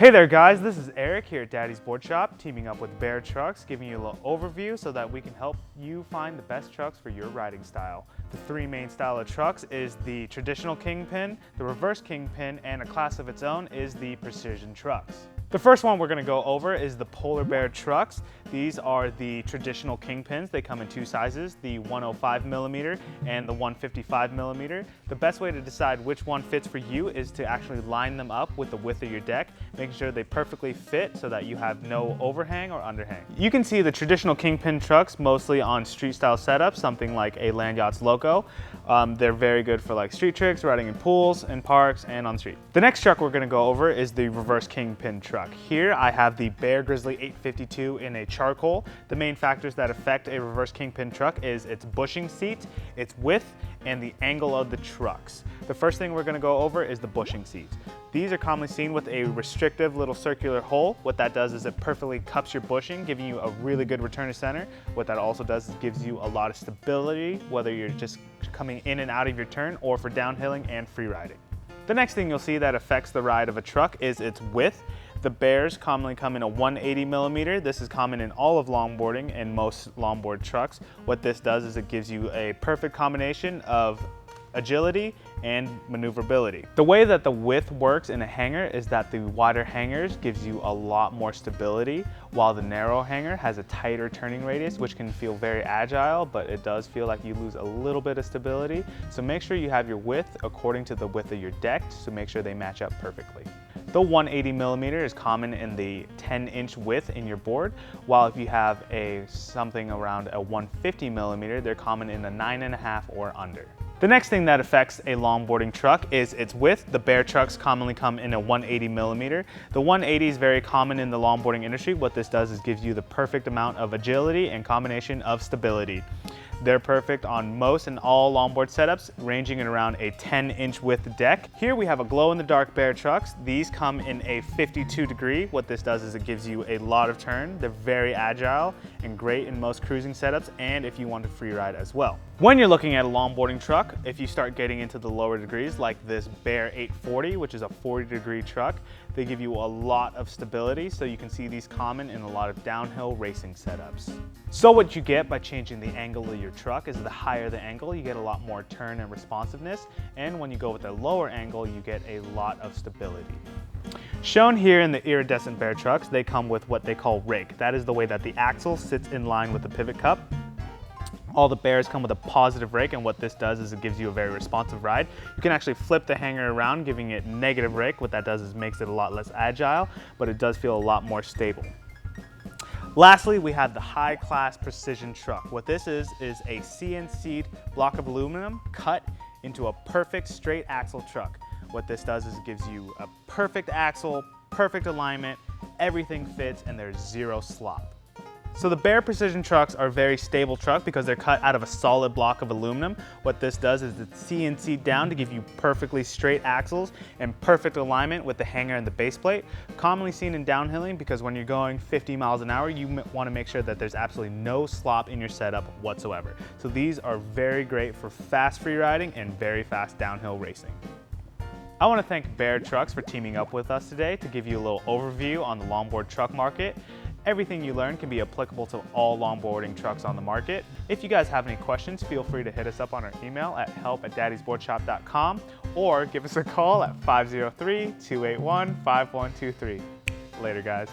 Hey there guys, this is Eric here at Daddy's Board Shop, teaming up with Bear Trucks, giving you a little overview so that we can help you find the best trucks for your riding style. The three main style of trucks is the traditional Kingpin, the reverse Kingpin, and a class of its own is the precision trucks. The first one we're going to go over is the Polar Bear trucks. These are the traditional Kingpins. They come in two sizes, the 105mm and the 155mm. The best way to decide which one fits for you is to actually line them up with the width of your deck, making sure they perfectly fit so that you have no overhang or underhang. You can see the traditional Kingpin trucks mostly on street style setups, something like a Land Yachts Loco. They're very good for like street tricks, riding in pools and parks and on street. The next truck we're going to go over is the reverse Kingpin truck. Here I have the Bear Grizzly 852 in a charcoal. The main factors that affect a reverse Kingpin truck is its bushing seat, its width, and the angle of the trucks. The first thing we're going to go over is the bushing seat. These are commonly seen with a restrictive little circular hole. What that does is it perfectly cups your bushing, giving you a really good return to center. What that also does is gives you a lot of stability, whether you're just coming in and out of your turn or for downhilling and free riding. The next thing you'll see that affects the ride of a truck is its width. The Bears commonly come in a 180mm. This is common in all of longboarding and most longboard trucks. What this does is it gives you a perfect combination of agility and maneuverability. The way that the width works in a hanger is that the wider hangers gives you a lot more stability, while the narrow hanger has a tighter turning radius, which can feel very agile, but it does feel like you lose a little bit of stability. So make sure you have your width according to the width of your deck, so make sure they match up perfectly. The 180mm is common in the 10-inch width in your board, while if you have something around a 150mm, they're common in a 9.5 or under. The next thing that affects a longboarding truck is its width. The Bear trucks commonly come in a 180mm. The 180 is very common in the longboarding industry. What this does is gives you the perfect amount of agility and combination of stability. They're perfect on most and all longboard setups, ranging in around a 10-inch width deck. Here we have a glow-in-the-dark Bear trucks. These come in a 52 degree. What this does is it gives you a lot of turn. They're very agile and great in most cruising setups and if you want to free ride as well. When you're looking at a longboarding truck, if you start getting into the lower degrees like this Bear 840, which is a 40-degree truck, they give you a lot of stability, so you can see these common in a lot of downhill racing setups. So what you get by changing the angle of your truck is the higher the angle, you get a lot more turn and responsiveness, and when you go with a lower angle, you get a lot of stability. Shown here in the iridescent Bear trucks, they come with what they call rake. That is the way that the axle sits in line with the pivot cup. All the Bears come with a positive rake, and what this does is it gives you a very responsive ride. You can actually flip the hanger around, giving it negative rake. What that does is makes it a lot less agile, but it does feel a lot more stable. Lastly, we have the high-class precision truck. What this is a CNC'd block of aluminum cut into a perfect straight axle truck. What this does is it gives you a perfect axle, perfect alignment, everything fits, and there's zero slop. So the Bear Precision trucks are a very stable truck because they're cut out of a solid block of aluminum. What this does is it's CNC'd down to give you perfectly straight axles and perfect alignment with the hanger and the base plate. Commonly seen in downhilling because when you're going 50 miles an hour, you want to make sure that there's absolutely no slop in your setup whatsoever. So these are very great for fast free riding and very fast downhill racing. I want to thank Bear Trucks for teaming up with us today to give you a little overview on the longboard truck market. Everything you learn can be applicable to all longboarding trucks on the market. If you guys have any questions, feel free to hit us up on our email at help@daddysboardshop.com or give us a call at 503-281-5123. Later, guys.